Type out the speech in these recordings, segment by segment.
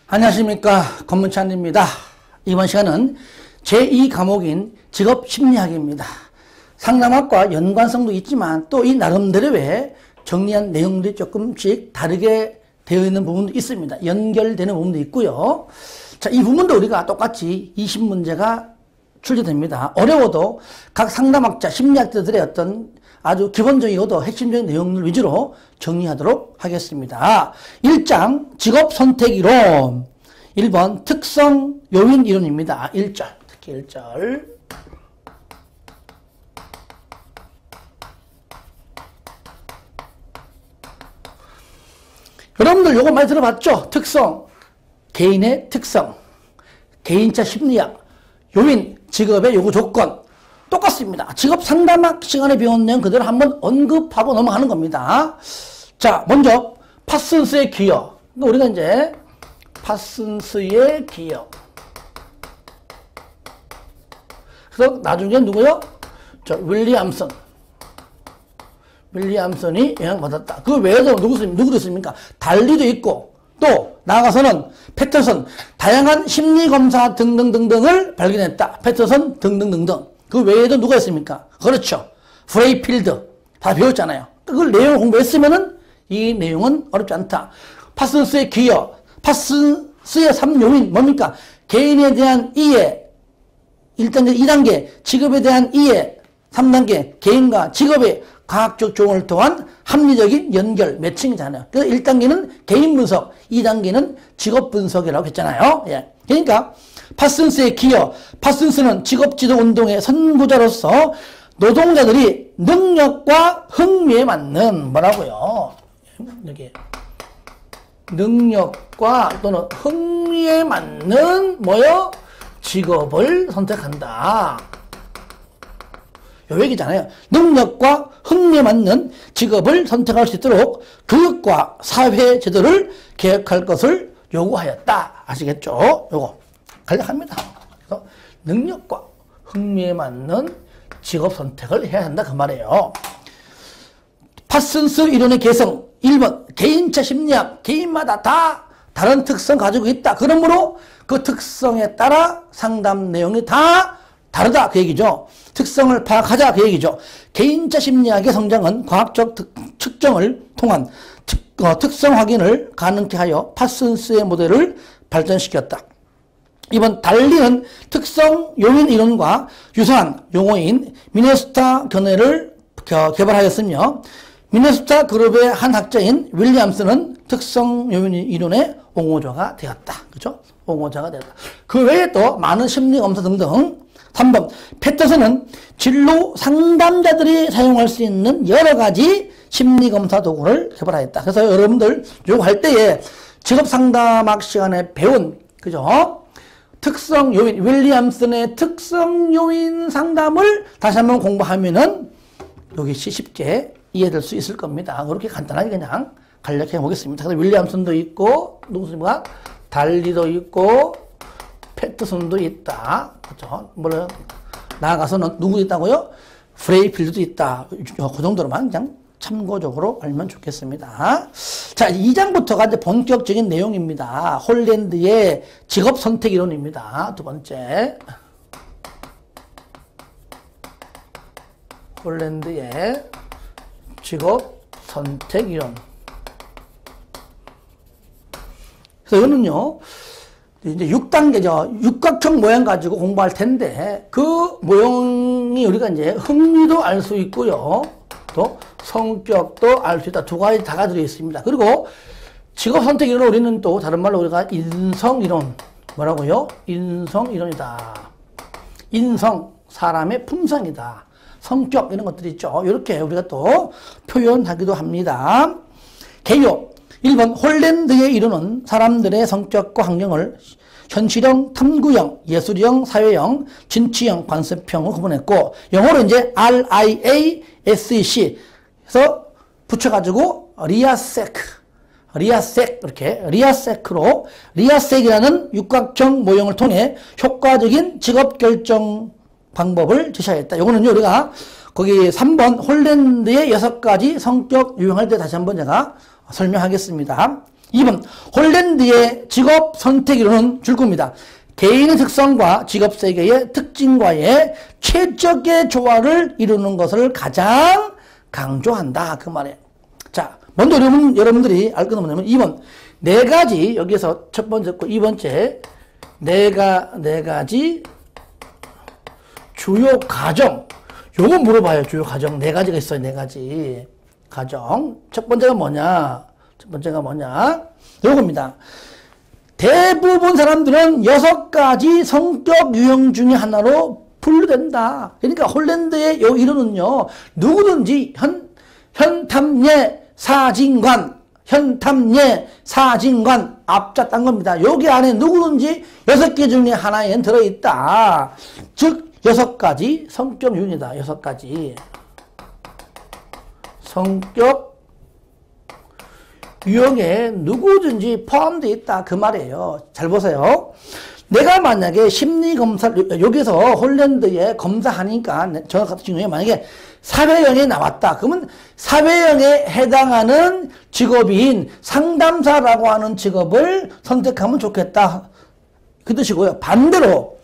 안녕하십니까, 권문찬입니다. 이번 시간은 제2과목인 직업심리학입니다. 상담학과 연관성도 있지만 또 이 나름대로의 정리한 내용들이 조금씩 다르게 되어 있는 부분도 있습니다. 연결되는 부분도 있고요. 자, 이 부분도 우리가 똑같이 20문제가 출제됩니다. 어려워도 각 상담학자, 심리학자들의 어떤 아주 기본적이고도 핵심적인 내용들 위주로 정리하도록 하겠습니다. 1장 직업선택이론, 1번 특성 요인 이론입니다. 1절, 특히 1절. 여러분들 요거 많이 들어봤죠? 특성, 개인의 특성, 개인차 심리학, 요인, 직업의 요구 조건 똑같습니다. 직업 상담학 시간에 배운 내용 그대로 한번 언급하고 넘어가는 겁니다. 자, 먼저 파슨스의 기여. 우리가 이제 파슨스의 기여. 그래서 나중에 누구요? 윌리엄슨. 윌리엄슨이 영향받았다. 그 외에도 누구도 있습니까? 달리도 있고, 또 나아가서는 패터슨, 다양한 심리검사 등등등등을 발견했다. 패터슨 등등등등. 그 외에도 누가 있습니까? 그렇죠. 프레이필드. 다 배웠잖아요. 그걸 내용을 공부했으면은 이 내용은 어렵지 않다. 파슨스의 기여, 파슨스의 3요인 뭡니까? 개인에 대한 이해, 1단계, 2단계, 직업에 대한 이해, 3단계, 개인과 직업의 과학적 조언을 통한 합리적인 연결, 매칭이잖아요. 그래서 1단계는 개인 분석, 2단계는 직업 분석이라고 했잖아요. 예. 그러니까 파슨스의 기여, 파슨스는 직업지도 운동의 선구자로서 노동자들이 능력과 흥미에 맞는 뭐라고요? 여기 능력과 또는 흥미에 맞는 뭐요? 직업을 선택한다. 요 얘기잖아요. 능력과 흥미에 맞는 직업을 선택할 수 있도록 교육과 사회 제도를 개혁할 것을 요구하였다. 아시겠죠? 요거 간략합니다. 그래서 능력과 흥미에 맞는 직업 선택을 해야 한다 그 말이에요. 파슨스 이론의 개성 1번 개인차 심리학, 개인마다 다 다른 특성 가지고 있다. 그러므로 그 특성에 따라 상담 내용이 다 다르다 그 얘기죠. 특성을 파악하자 그 얘기죠. 개인차 심리학의 성장은 과학적 측정을 통한 특성 확인을 가능케 하여 파슨스의 모델을 발전시켰다. 이번 달리는 특성 요인 이론과 유사한 용어인 미네소타 견해를 개발하였으며 미네소타 그룹의 한 학자인 윌리엄스는 특성 요인 이론의 옹호자가 되었다. 그죠? 옹호자가 되었다. 그 외에 또 많은 심리검사 등등. 3번 패터슨은 진로 상담자들이 사용할 수 있는 여러 가지 심리검사 도구를 개발하였다. 그래서 여러분들 요거 할 때에 직업상담학 시간에 배운 그죠? 특성 요인, 윌리엄슨의 특성 요인 상담을 다시 한번 공부하면은 여기 쉽게 이해될 수 있을 겁니다. 그렇게 간단하게 그냥 간략해 보겠습니다. 그래서 윌리엄슨도 있고, 누구십니까? 달리도 있고, 패터슨도 있다. 그렇죠? 뭐를 나아가서는 누구 있다고요? 프레이필드도 있다. 그 정도로만 그냥 참고적으로 알면 좋겠습니다. 자, 2장부터가 이제 본격적인 내용입니다. 홀랜드의 직업 선택 이론입니다. 두 번째. 홀랜드의 직업 선택 이론. 그래서 이거는요, 이제 6단계죠. 육각형 모양 가지고 공부할 텐데, 그 모형이 우리가 이제 흥미도 알 수 있고요. 또 성격도 알 수 있다. 두 가지 다가 들어있습니다. 그리고 직업 선택 이론은 우리는 또 다른 말로 우리가 인성 이론. 뭐라고요? 인성 이론이다. 인성, 사람의 품성이다. 성격, 이런 것들이 있죠. 이렇게 우리가 또 표현하기도 합니다. 개요. 1번 홀랜드의 이론은 사람들의 성격과 환경을 현실형, 탐구형, 예술형, 사회형, 진취형, 관습형으로 구분했고 영어로 이제 RIASEC 해서 붙여가지고 리아섹 이렇게 리아섹으로 리아섹이라는 육각형 모형을 통해 효과적인 직업 결정 방법을 제시하였다. 요거는요 우리가 거기 3번 홀랜드의 6가지 성격 유형할 때 다시 한번 제가 설명하겠습니다. 2번 홀랜드의 직업 선택이론은 줄 겁니다. 개인의 특성과 직업 세계의 특징과의 최적의 조화를 이루는 것을 가장 강조한다. 그 말이에요. 자, 먼저 여러분들이 알 것은 뭐냐면 2번 네 가지 여기서 첫 번째 거 2번째 네 가지 주요 과정 요거 물어봐요. 주요 과정 네 가지가 있어요. 네 가지 과정 첫 번째가 뭐냐? 요겁니다. 대부분 사람들은 6가지 성격 유형 중에 하나로 분류된다. 그러니까 홀랜드의 요 이론은요. 누구든지 현탐예 사진관 앞자 딴 겁니다. 여기 안에 누구든지 6개 중에 하나에 들어있다. 즉 6가지 성격 유형이다. 6가지 성격 유형에 누구든지 포함되어 있다. 그 말이에요. 잘 보세요. 내가 만약에 심리검사를 여기서 홀랜드에 검사하니까 저 같은 경우에 만약에 사회형이 나왔다. 그러면 사회형에 해당하는 직업인 상담사라고 하는 직업을 선택하면 좋겠다. 그 뜻이고요. 반대로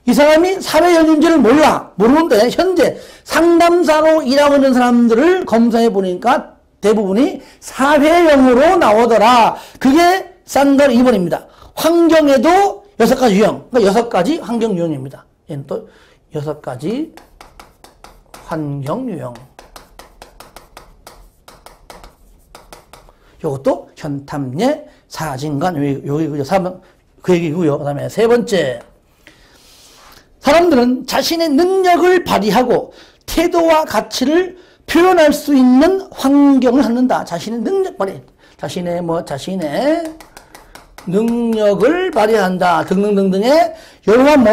이 사람이 사회형인지를 모르는데 현재 상담사로 일하고 있는 사람들을 검사해 보니까 대부분이 사회형으로 나오더라. 그게 싼걸 2번입니다. 환경에도 6가지 유형. 그러니까 6가지 환경 유형입니다. 얘는 또 6가지 환경 유형. 요것도 현탐예 사진관. 여기 3번 그 얘기고요. 그 다음에 세 번째. 사람들은 자신의 능력을 발휘하고 태도와 가치를 표현할 수 있는 환경을 갖는다. 자신의 능력 발휘. 자신의 능력을 발휘한다. 등등등등의 이러한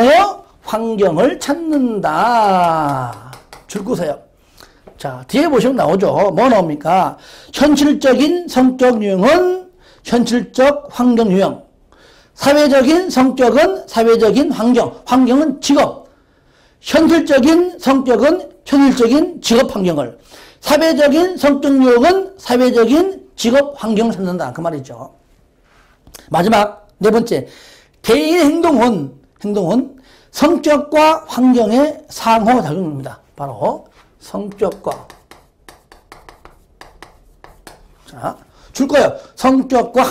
환경을 찾는다. 줄거세요. 자, 뒤에 보시면 나오죠. 뭐 나옵니까? 현실적인 성격 유형은 현실적 환경 유형. 사회적인 성격은 사회적인 환경. 환경은 직업. 현실적인 성격은 현실적인 직업 환경을. 사회적인 성격 유형은 사회적인 직업 환경을 찾는다. 그 말이죠. 마지막 네 번째. 개인의 행동은 성격과 환경의 상호작용입니다. 바로 성격과 자, 줄 거예요. 성격과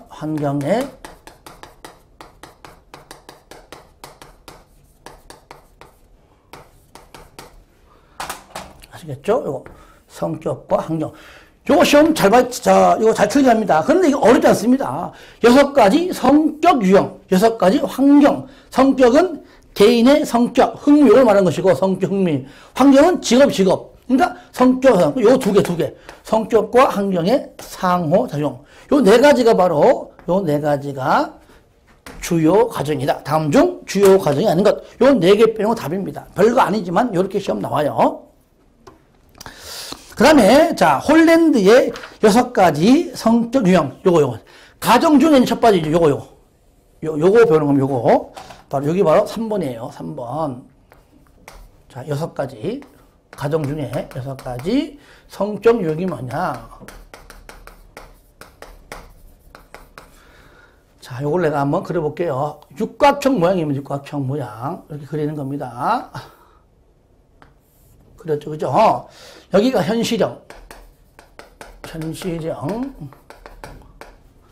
환경의 아시겠죠? 이거 성격과 환경. 요거 시험 이거 잘 틀게 합니다. 그런데 이거 어렵지 않습니다. 6가지 성격 유형, 6가지 환경. 성격은 개인의 성격, 흥미를 말하는 것이고, 성격, 흥미. 환경은 직업. 그러니까 성격, 요 두 개. 성격과 환경의 상호작용. 요 4가지가 바로, 요 4가지가 주요 과정이다. 다음 중 주요 과정이 아닌 것. 요 4개 빼는 거 답입니다. 별거 아니지만, 요렇게 시험 나와요. 그 다음에, 자, 홀랜드의 6가지 성격 유형. 요거. 가정 중에 첫 번째, 요거 배우는 겁니다. 요거. 여기 바로 3번이에요. 3번. 자, 6가지. 가정 중에 6가지 성격 유형이 뭐냐. 자, 요걸 내가 한번 그려볼게요. 육각형 모양이면 육각형 모양. 이렇게 그리는 겁니다. 그렸죠, 그죠? 여기가 현실형,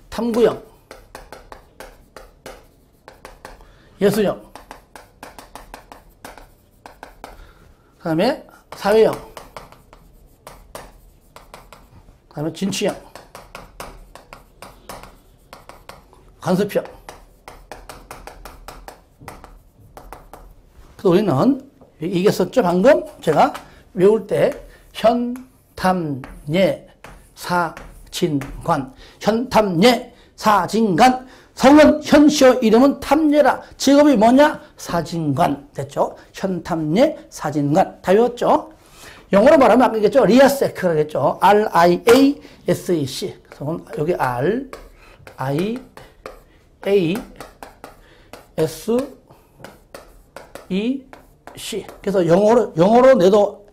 탐구형, 예술형, 그 다음에 사회형, 그 다음에 진취형, 간섭형. 그래서 우리는 이게 썼죠, 방금? 제가 외울 때, 현탐예 사진관. 성은 현시어 이름은 탐예라. 직업이 뭐냐? 사진관. 됐죠? 현탐예 사진관. 다 외웠죠? 영어로 말하면 아까 얘기했죠? 리아세크 하겠죠? R-I-A-S-E-C. 그래서 여기 R-I-A-S-E-C. 그래서 영어로 내도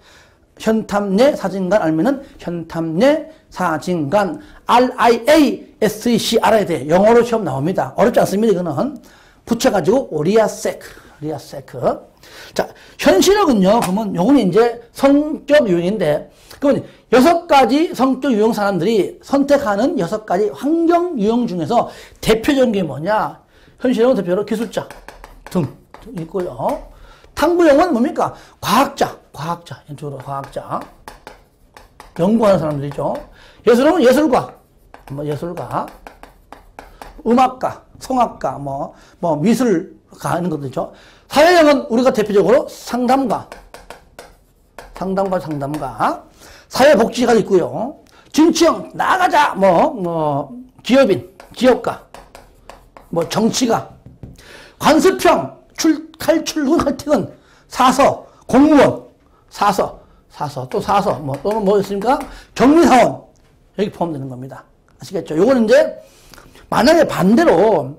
현탐내 사진관 알면은 현탐내 사진관 RIASEC 알아야 돼. 영어로 시험 나옵니다. 어렵지 않습니다. 이거는 붙여가지고 리아세크. 자, 현실학은요. 그러면 요거는 이제 성격 유형인데, 그러면 6가지 성격 유형 사람들이 선택하는 6가지 환경 유형 중에서 대표적인 게 뭐냐? 현실학은 대표로 기술자 등 있고요. 탐구형은 뭡니까? 과학자, 이쪽으로 과학자. 연구하는 사람들이죠. 예술형은 예술가, 음악가, 성악가, 미술가 하는 것들이죠. 사회형은 우리가 대표적으로 상담가. 사회복지가 있고요. 정치형, 나가자, 기업인, 기업가, 정치가. 관습형, 칼출근, 칼퇴근, 사서, 공무원, 또는 있습니까? 격리사원. 여기 포함되는 겁니다. 아시겠죠? 요거는 이제, 만약에 반대로,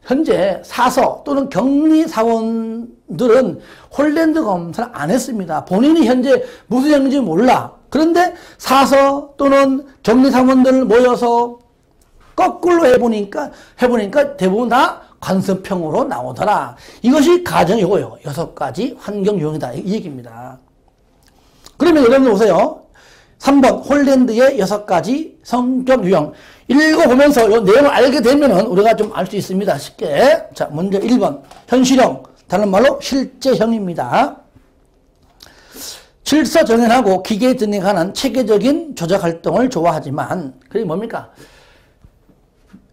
현재 사서 또는 격리사원들은 홀랜드 검사를 안 했습니다. 본인이 현재 무슨 형인지 몰라. 그런데 사서 또는 격리사원들 모여서 거꾸로 해보니까 대부분 다 관습형으로 나오더라. 이것이 가정이고요. 6가지 환경 유형이다. 이 얘기입니다. 그러면 여러분 보세요. 3번 홀랜드의 6가지 성격 유형. 읽어보면서 이 내용을 알게 되면은 우리가 좀 알 수 있습니다. 쉽게. 자, 먼저 1번. 현실형. 다른 말로 실제형입니다. 질서정연하고 기계 등에 관한 체계적인 조작 활동을 좋아하지만, 그게 뭡니까?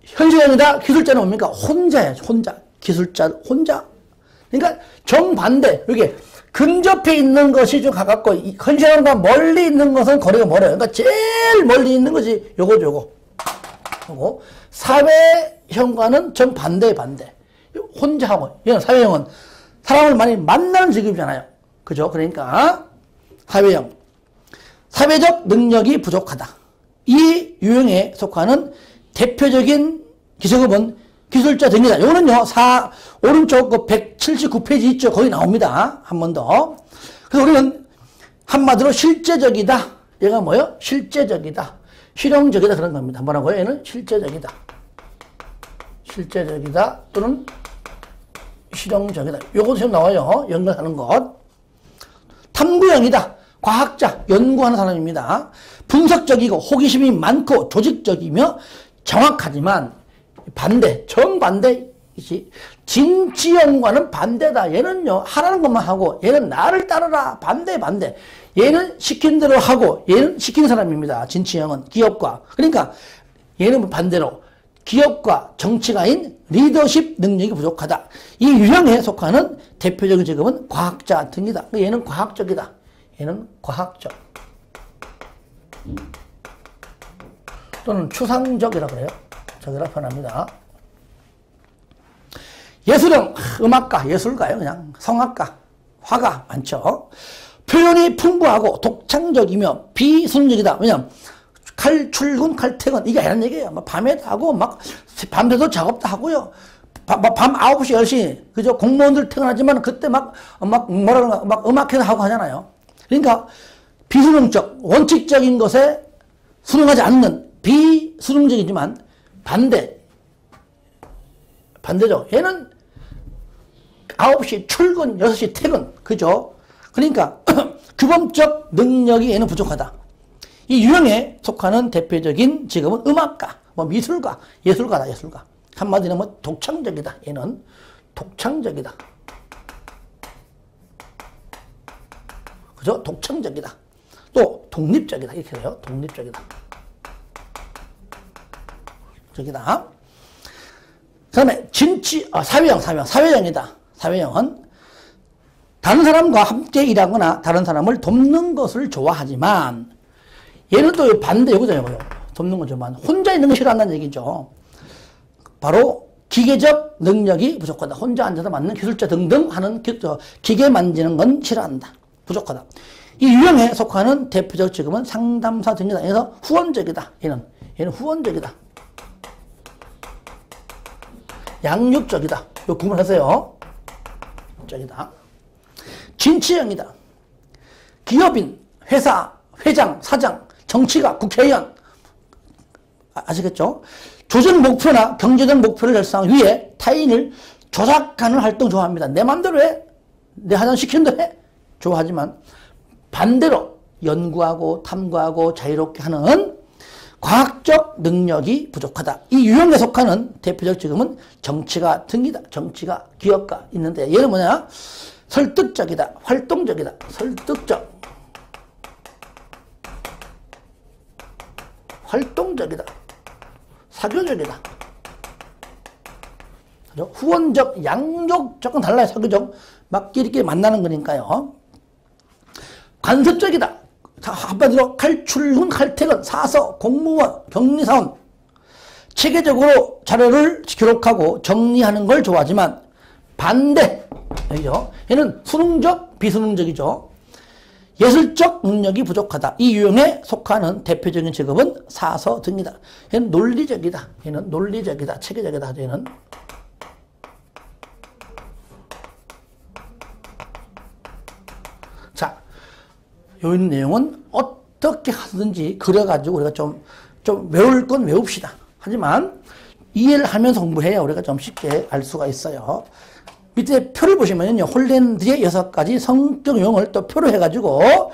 현실형이다. 기술자는 뭡니까? 혼자예요. 기술자, 혼자. 그러니까 정반대. 이게 근접해 있는 것이 좀 가깝고, 현실형과 멀리 있는 것은 거리가 멀어요. 그러니까 제일 멀리 있는 것이 요거. 사회형과는 정반대의 반대. 혼자하고, 이건 사회형은 사람을 많이 만나는 직업이잖아요. 그죠? 그러니까, 사회형. 사회적 능력이 부족하다. 이 유형에 속하는 대표적인 기성업은 기술자 등이다. 요거는요, 오른쪽 그 179페이지 있죠? 거기 나옵니다. 한 번 더. 그래서 우리는 한마디로 실제적이다. 얘가 뭐예요? 실제적이다. 실용적이다. 그런 겁니다. 뭐라고요? 얘는 실제적이다. 또는 실용적이다. 요것도 지금 나와요. 연결하는 것. 탐구형이다. 과학자, 연구하는 사람입니다. 분석적이고 호기심이 많고 조직적이며 정확하지만 정반대이지. 진지형과는 반대다. 얘는요, 하라는 것만 하고, 얘는 나를 따르라. 반대. 얘는 시킨 대로 하고, 얘는 시키는 사람입니다. 진지형은 기업가. 그러니까, 얘는 반대로 기업과 정치가인 리더십 능력이 부족하다. 이 유형에 속하는 대표적인 직업은 과학자 등이다. 얘는 과학적이다. 얘는 과학적. 또는 추상적이라고 그래요. 저기라 표현합니다. 예술형, 음악가, 예술가요. 그냥 성악가, 화가 많죠. 표현이 풍부하고 독창적이며 비순적이다. 왜냐면 칼출근, 칼퇴근 이게 아니란 얘기예요. 밤에도 하고 밤새도 작업도 하고요. 밤 9시, 10시 그죠? 공무원들 퇴근하지만 그때 막 음악회도 하고 하잖아요. 그러니까 비수능적, 원칙적인 것에 순응하지 않는 비수능적이지만 반대죠. 얘는 9시 출근, 6시 퇴근. 그죠? 그러니까 규범적 능력이 얘는 부족하다. 이 유형에 속하는 대표적인 직업은 음악가, 미술가, 예술가다. 한마디로 독창적이다. 얘는 독창적이다. 그죠? 독창적이다. 또 독립적이다. 이렇게 해요. 독립적이다. 저기다. 그 다음에 사회형이다. 사회형은 다른 사람과 함께 일하거나 다른 사람을 돕는 것을 좋아하지만, 얘는 또 반대 요거잖아요. 돕는 거지만 혼자 있는 거 싫어한다는 얘기죠. 바로 기계적 능력이 부족하다. 혼자 앉아서 만든 기술자 등등 하는 기계 만지는 건 싫어한다. 부족하다. 이 유형에 속하는 대표적 직업은 상담사 등이다. 그래서 후원적이다. 얘는 후원적이다. 양육적이다. 이거 구분하세요. 적이다. 진취형이다. 기업인, 회사, 회장, 사장, 정치가, 국회의원. 아시겠죠? 조직 목표나 경제적 목표를 달성하기 위해 타인을 조작하는 활동 좋아합니다. 내 맘대로 해. 내 하장 시키는 대로 해. 좋아하지만 반대로 연구하고 탐구하고 자유롭게 하는 과학적 능력이 부족하다. 이 유형에 속하는 대표적 직업은 정치가 등이다. 정치가 기업가 있는데 얘는 뭐냐? 설득적이다. 활동적이다. 설득적. 활동적이다. 사교적이다. 후원적, 양적 조금 달라요. 사교적. 막 이렇게 만나는 거니까요. 간섭적이다. 한마디로 칼출근, 칼퇴근, 사서, 공무원, 격리사원. 체계적으로 자료를 기록하고 정리하는 걸 좋아하지만 반대. 여기죠. 얘는 수능적, 비수능적이죠. 예술적 능력이 부족하다. 이 유형에 속하는 대표적인 직업은 사서 등이다. 얘는 논리적이다. 얘는 논리적이다. 체계적이다. 얘는. 자, 요 있는 내용은 어떻게 하든지 그려가지고 우리가 좀 외울 건 외웁시다. 하지만 이해를 하면서 공부해야 우리가 좀 쉽게 알 수가 있어요. 밑에 표를 보시면요. 홀랜드의 6가지 성격 유형을 또 표로 해가지고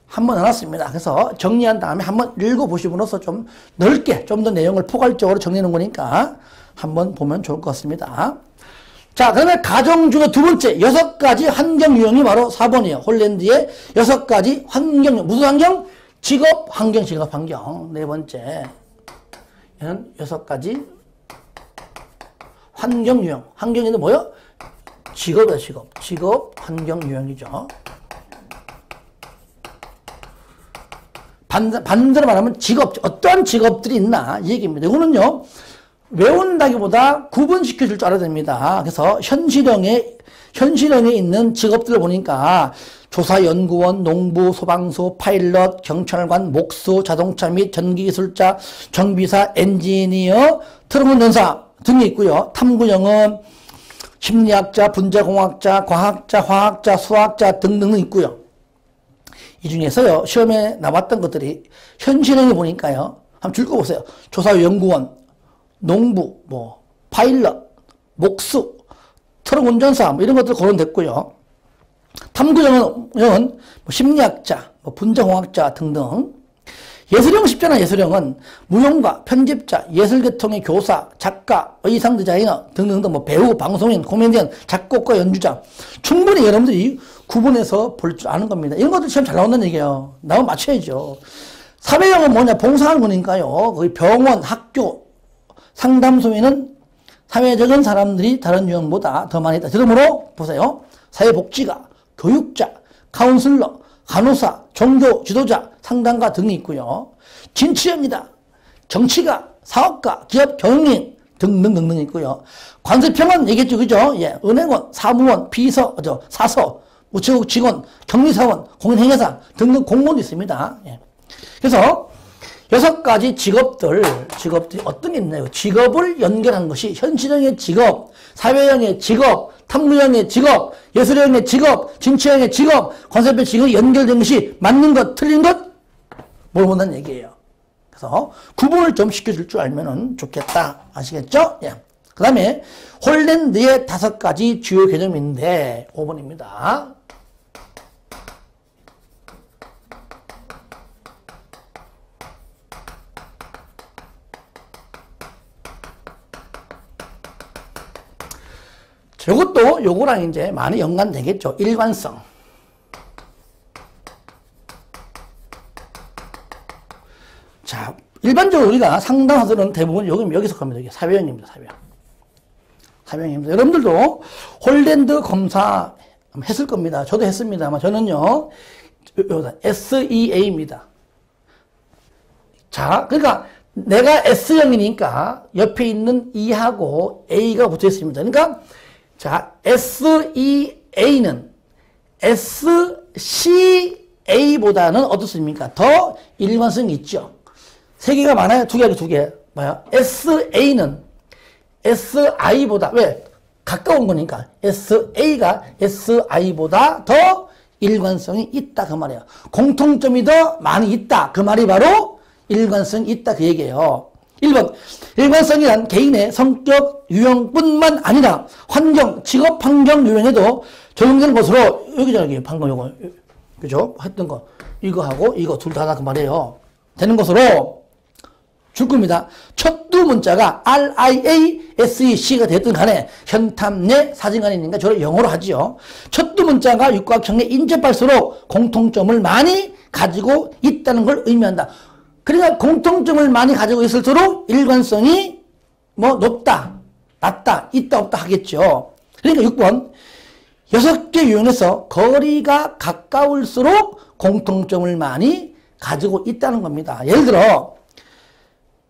한번 해놨습니다. 그래서 정리한 다음에 한번 읽어보심으로써 좀 넓게 좀 더 내용을 포괄적으로 정리하는 거니까 한번 보면 좋을 것 같습니다. 자, 그러면 가정 중에 두 번째 6가지 환경 유형이 바로 4번이에요. 홀랜드의 6가지 환경 유형. 무슨 환경? 직업, 환경, 직업, 환경. 네 번째. 얘는 6가지 환경 유형. 환경에는 뭐요? 직업이다, 직업. 직업, 환경 유형이죠. 반대로 말하면 직업, 어떠한 직업들이 있나 이 얘기입니다. 이거는요, 외운다기보다 구분시켜 줄 줄 알아야 됩니다. 그래서 현실형에 있는 직업들을 보니까 조사연구원, 농부, 소방서, 파일럿, 경찰관, 목수, 자동차 및 전기기술자, 정비사, 엔지니어, 트럭운전사 등이 있고요. 탐구형은 심리학자, 분자공학자, 과학자, 화학자, 수학자 등등 있고요. 이 중에서요, 시험에 나왔던 것들이 현실형에 보니까요, 한번 읽어보세요. 조사연구원, 농부, 파일럿, 목수, 트럭운전사, 이런 것들 거론됐고요. 탐구형은 심리학자, 분자공학자 등등. 예술형 쉽잖아. 예술형은 무용가, 편집자, 예술계통의 교사, 작가, 의상 디자이너 등등등 배우, 방송인, 코미디언, 작곡가, 연주자. 충분히 여러분들이 구분해서 볼 줄 아는 겁니다. 이런 것들 시험 잘 나온다는 얘기예요. 나오면 맞춰야죠. 사회형은 뭐냐? 봉사하는 거니까요. 거의 병원, 학교, 상담소에는 사회적인 사람들이 다른 유형보다 더 많이 있다. 그러므로 보세요. 사회복지가, 교육자, 카운슬러, 간호사, 종교 지도자, 상담가 등이 있고요. 진취형이다. 정치가, 사업가, 기업 경영인 등등등등 있고요. 관세평은 얘기했죠, 그죠? 예, 은행원, 사무원, 비서, 사서, 우체국 직원, 격리사원, 공인행위사 등등 공무원도 있습니다. 예. 그래서 6가지 직업들이 어떤 게 있나요? 직업을 연결한 것이 현실형의 직업, 사회형의 직업, 탐구형의 직업, 예술형의 직업, 진취형의 직업, 관세표 직업이 연결된 것이 맞는 것, 틀린 것? 뭘 본다는 얘기예요. 그래서 구분을 좀 시켜줄 줄 알면 좋겠다. 아시겠죠? 예. 그 다음에 홀랜드의 5가지 주요 개념인데 5번입니다. 이것도 요거랑 이제 많이 연관되겠죠. 일관성. 자, 일반적으로 우리가 상담사들은 대부분 여기서 갑니다. 이게 사회형입니다. 사회형입니다. 여러분들도 홀랜드 검사 했을 겁니다. 저도 했습니다만 저는요, SEA입니다. 자, 그러니까 내가 S형이니까 옆에 있는 E하고 A가 붙어 있습니다. 그러니까 자, SEA는 SCA보다는 어떻습니까? 더 일관성이 있죠. 3개가 많아요? 2개, 2개. 뭐야? SA는 SI보다, 왜? 가까운 거니까. SA가 SI보다 더 일관성이 있다 그 말이에요. 공통점이 더 많이 있다 그 말이 바로 일관성이 있다 그 얘기예요. 1번 일관성이란 개인의 성격 유형뿐만 아니라 환경, 직업 환경 유형에도 적용되는 것으로 여기 방금 요거 그죠? 했던 거 이거하고 이거 둘 다다 그 말이에요. 되는 것으로 줄 겁니다. 첫 두 문자가 RIASEC가 됐든 간에 현탐내 사진관이니까 저를 영어로 하지요. 첫 두 문자가 육각형의 인접할수록 공통점을 많이 가지고 있다는 걸 의미한다. 그러니까 공통점을 많이 가지고 있을수록 일관성이 뭐 높다, 낮다, 있다, 없다 하겠죠. 그러니까 6번 6개 유형에서 거리가 가까울수록 공통점을 많이 가지고 있다는 겁니다. 예를 들어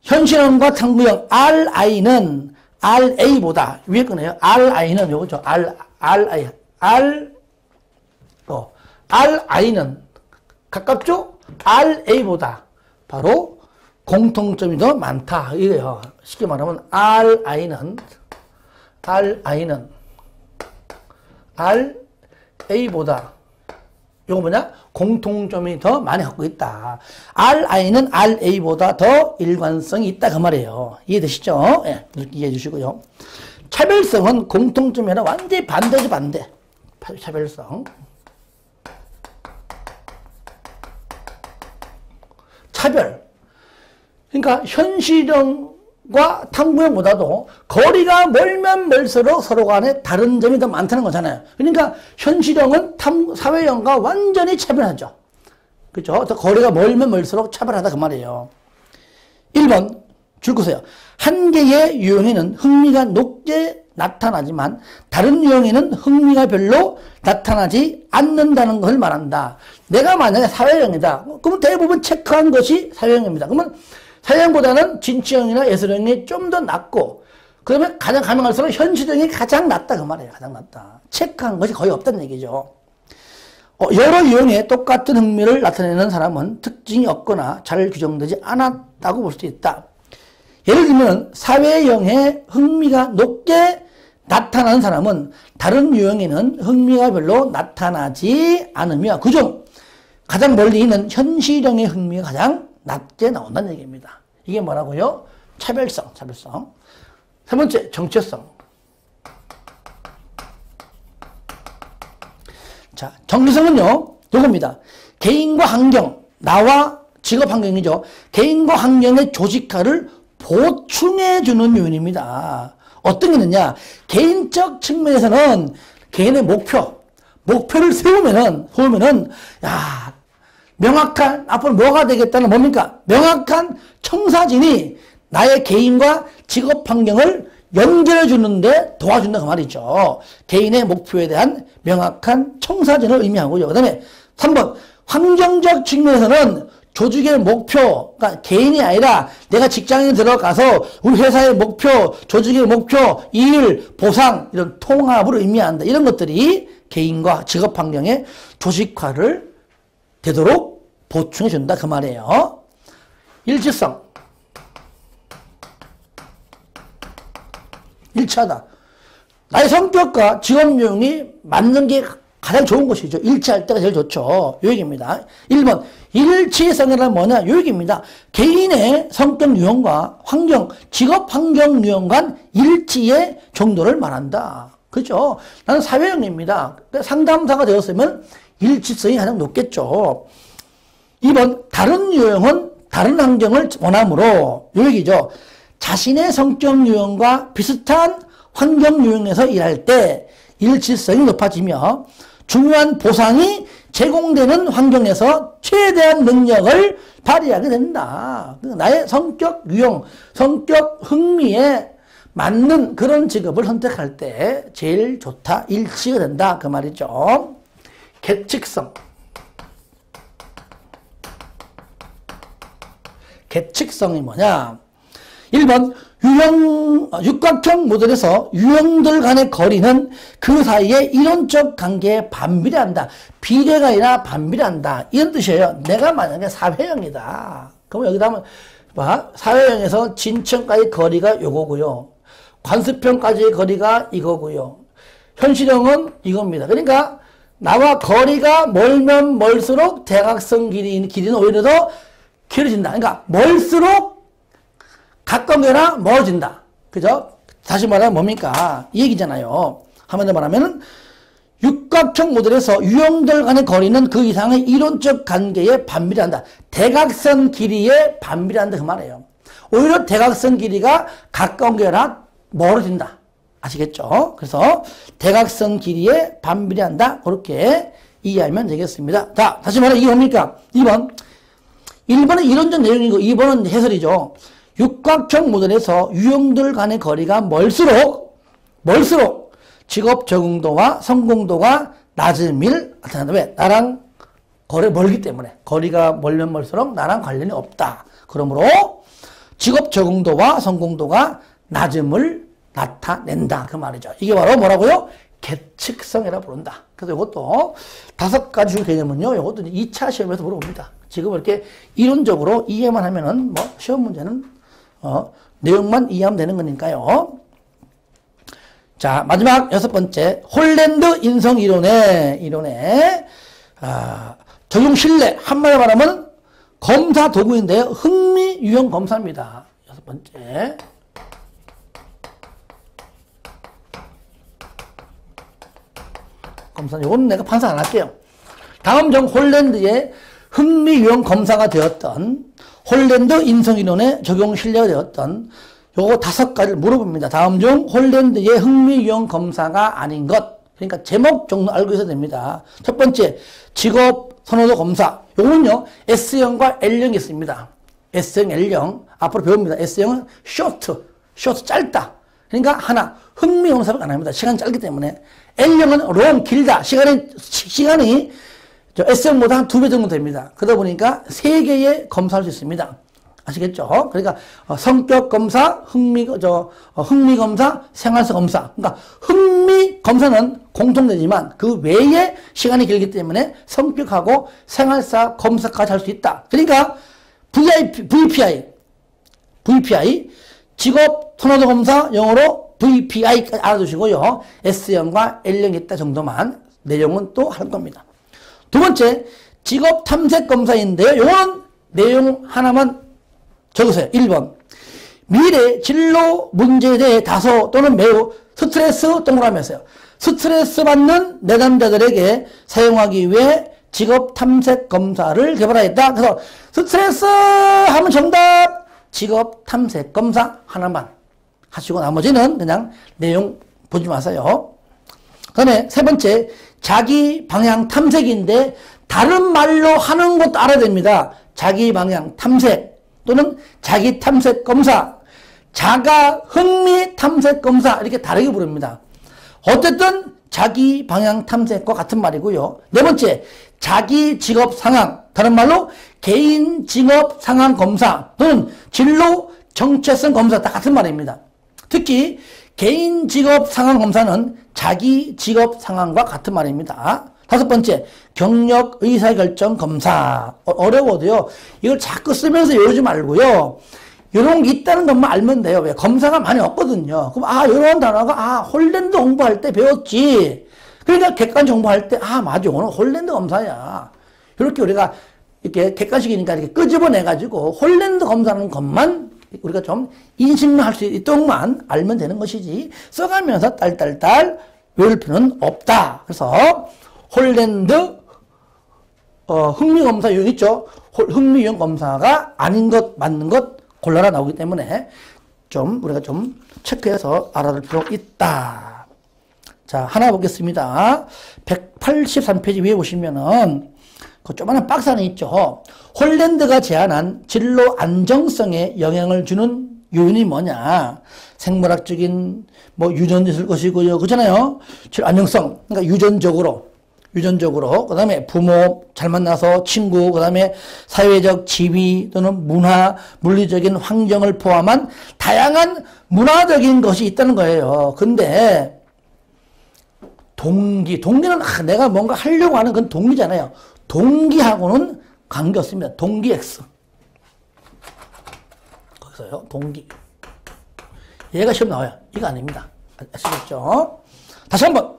현실형과 탐구형 RI는 RA보다 위에 거네요. RI는 요거죠. RI는 가깝죠? RA보다 바로 공통점이 더 많다. 이거예요. 쉽게 말하면 RA보다 이거 뭐냐? 공통점이 더 많이 갖고 있다. RI는 RA보다 더 일관성이 있다 그 말이에요. 이해되시죠? 예, 이렇게 이해해 주시고요. 차별성은 공통점이 아니라 완전히 반대죠. 반대. 차별성. 차별. 그러니까 현실형과 탐구형보다도 거리가 멀면 멀수록 서로 간에 다른 점이 더 많다는 거잖아요. 그러니까 현실형은 사회형과 완전히 차별하죠. 그죠? 거리가 멀면 멀수록 차별하다 그 말이에요. 1번 줄 거세요. 한 개의 유형에는 흥미가 높게 나타나지만 다른 유형에는 흥미가 별로 나타나지 않는다는 것을 말한다. 내가 만약에 사회형이다. 그러면 대부분 체크한 것이 사회형입니다. 그러면 사회형보다는 진취형이나 예술형이 좀 더 낫고 그러면 가장 가능할수록 현실형이 가장 낫다 그 말이에요. 가장 낫다. 체크한 것이 거의 없다는 얘기죠. 여러 유형에 똑같은 흥미를 나타내는 사람은 특징이 없거나 잘 규정되지 않았다고 볼 수 있다. 예를 들면 사회형에 흥미가 높게 나타나는 사람은 다른 유형에는 흥미가 별로 나타나지 않으며 그중 가장 멀리 있는 현실형의 흥미가 가장 낮게 나온다는 얘기입니다. 이게 뭐라고요? 차별성. 세 번째, 정체성. 자, 정체성은요, 요겁니다. 개인과 환경, 나와 직업 환경이죠. 개인과 환경의 조직화를 보충해주는 요인입니다. 어떤 게 있느냐? 개인적 측면에서는 개인의 목표를 세우면은, 야, 명확한, 앞으로 뭐가 되겠다는 뭡니까? 명확한 청사진이 나의 개인과 직업 환경을 연결해 주는데 도와준다 그 말이죠. 개인의 목표에 대한 명확한 청사진을 의미하고요. 그 다음에 3번, 환경적 측면에서는 조직의 목표, 그러니까 개인이 아니라 내가 직장에 들어가서 우리 회사의 목표, 조직의 목표, 일, 보상 이런 통합을 의미한다. 이런 것들이 개인과 직업 환경의 조직화를 되도록 보충해 준다 그 말이에요. 일치성. 일치하다. 나의 성격과 직업 유형이 맞는 게 가장 좋은 것이죠. 일치할 때가 제일 좋죠. 요 얘기입니다. 1번 일치성이란 뭐냐? 요 얘기입니다. 개인의 성격 유형과 환경, 직업 환경 유형 간 일치의 정도를 말한다. 그죠? 나는 사회형입니다. 상담사가 되었으면 일치성이 가장 높겠죠. 2번 다른 유형은 다른 환경을 원하므로 요 얘기죠. 자신의 성격 유형과 비슷한 환경 유형에서 일할 때 일치성이 높아지며 중요한 보상이 제공되는 환경에서 최대한 능력을 발휘하게 된다. 나의 성격 유형, 성격 흥미에 맞는 그런 직업을 선택할 때 제일 좋다, 일치가 된다 그 말이죠. 계측성. 계측성이 뭐냐? 1번 육각형 모델에서 유형들 간의 거리는 그 사이의 이론적 관계에 반비례한다. 비례가 아니라 반비례한다. 이런 뜻이에요. 내가 만약에 사회형이다. 그럼 여기다 하면 사회형에서 진천까지 거리가 요거고요. 관습형까지의 거리가 이거고요. 현실형은 이겁니다. 그러니까 나와 거리가 멀면 멀수록 대각선 길이는 오히려 더 길어진다. 그러니까 멀수록 가까운 게 아니라 멀어진다. 그죠? 다시 말하면 뭡니까? 이 얘기잖아요. 한번 더 말하면은 육각형 모델에서 유형들 간의 거리는 그 이상의 이론적 관계에 반비례한다. 대각선 길이에 반비례한다 그 말이에요. 오히려 대각선 길이가 가까운 게 아니라 멀어진다. 아시겠죠? 그래서 대각선 길이에 반비례한다. 그렇게 이해하면 되겠습니다. 자, 다시 말해 이게 뭡니까? 2번. 1번은 이론적 내용이고 2번은 해설이죠. 육각형 모델에서 유형들 간의 거리가 멀수록 직업 적응도와 성공도가 낮음일 나타난다. 왜? 나랑 거리 멀기 때문에. 거리가 멀면 멀수록 나랑 관련이 없다. 그러므로 직업 적응도와 성공도가 낮음을 나타낸다. 그 말이죠. 이게 바로 뭐라고요? 계측성이라 부른다. 그래서 이것도 5가지 개념은요, 이것도 2차 시험에서 물어봅니다. 지금 이렇게 이론적으로 이해만 하면은 뭐 시험 문제는 내용만 이해하면 되는 거니까요. 자, 마지막 6번째. 홀랜드 인성 이론의 적용 신뢰. 한마디로 말하면 검사 도구인데요. 흥미 유형 검사입니다. 6번째. 검사. 이건 내가 판사 안 할게요. 다음 중 홀랜드의 흥미 유형 검사가 되었던 홀랜드 인성 이론의 적용 신뢰가 되었던 요거 5가지를 물어봅니다. 다음 중 홀랜드의 흥미 유형 검사가 아닌 것. 그러니까 제목 정도 알고 있어야 됩니다. 첫 번째, 직업 선호도 검사. 요거는요, S형과 L형이 있습니다. S형, L형. 앞으로 배웁니다. S형은 short 짧다. 그러니까 하나, 흥미 검사밖에 안 합니다. 시간이 짧기 때문에. L형은 long, 길다. 시간이 S형보다 한 2배 정도 됩니다. 그러다 보니까 3개의 검사할 수 있습니다. 아시겠죠? 그러니까 성격 검사, 흥미 검사, 생활사 검사. 그러니까 흥미 검사는 공통되지만 그 외에 시간이 길기 때문에 성격하고 생활사 검사까지 할 수 있다. 그러니까 VPI 직업 선호도 검사 영어로 VPI까지 알아두시고요. S형과 L형이 있다 정도만 내용은 또 할 겁니다. 두 번째, 직업 탐색 검사인데요. 이거는 내용 하나만 적으세요. 1번. 미래 진로 문제에 대해 다소 또는 매우 스트레스 동그라미였어요. 스트레스 받는 내담자들에게 사용하기 위해 직업 탐색 검사를 개발하였다. 그래서 스트레스 하면 정답 직업 탐색 검사 하나만 하시고 나머지는 그냥 내용 보지 마세요. 그 다음에 세 번째, 자기 방향 탐색인데 다른 말로 하는 것도 알아야 됩니다. 자기 방향 탐색 또는 자기 탐색 검사, 자가 흥미 탐색 검사 이렇게 다르게 부릅니다. 어쨌든 자기 방향 탐색과 같은 말이고요. 네 번째, 자기 직업 상황, 다른 말로 개인 직업 상황 검사 또는 진로 정체성 검사 다 같은 말입니다. 특히 개인 직업 상황 검사는 자기 직업 상황과 같은 말입니다. 다섯 번째, 경력 의사결정 검사. 어려워도요, 이걸 자꾸 쓰면서 외우지 말고요. 이런 게 있다는 것만 알면 돼요. 왜? 검사가 많이 없거든요. 그럼, 이런 단어가, 홀랜드 공부할 때 배웠지. 그러니까 객관 정보할 때, 맞아. 오늘 홀랜드 검사야. 이렇게 우리가, 이렇게 객관식이니까 이렇게 끄집어내가지고, 홀랜드 검사라는 것만 우리가 좀 인식만 할 수 있도록만 알면 되는 것이지, 써가면서 딸딸딸 외울 필요는 없다. 그래서, 홀랜드, 흥미검사 유형 있죠? 흥미유형 검사가 아닌 것, 맞는 것 골라라 나오기 때문에 우리가 좀 체크해서 알아둘 필요 있다. 자, 하나 보겠습니다. 183페이지 위에 보시면은, 그 조그마한 박스 안에 있죠? 홀랜드가 제안한 진로 안정성에 영향을 주는 요인이 뭐냐? 생물학적인 유전도 있을 것이고요. 그렇잖아요? 안정성. 그러니까 유전적으로. 그 다음에 부모 잘 만나서 친구, 그 다음에 사회적 지위 또는 문화, 물리적인 환경을 포함한 다양한 문화적인 것이 있다는 거예요. 근데 동기는 내가 뭔가 하려고 하는 건 동기잖아요. 동기하고는 관계 없습니다. 동기 X. 거기서요, 동기. 얘가 시험 나와요. 이거 아닙니다. 아시겠죠? 다시 한번.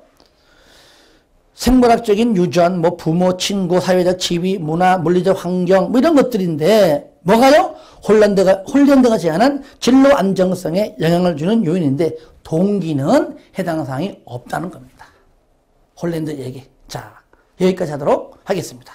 생물학적인 유전, 뭐 부모, 친구, 사회적 지위, 문화, 물리적 환경 뭐 이런 것들인데 뭐가요? 홀랜드가 제안한 진로 안정성에 영향을 주는 요인인데 동기는 해당 사항이 없다는 겁니다. 홀랜드 얘기. 자, 여기까지 하도록 하겠습니다.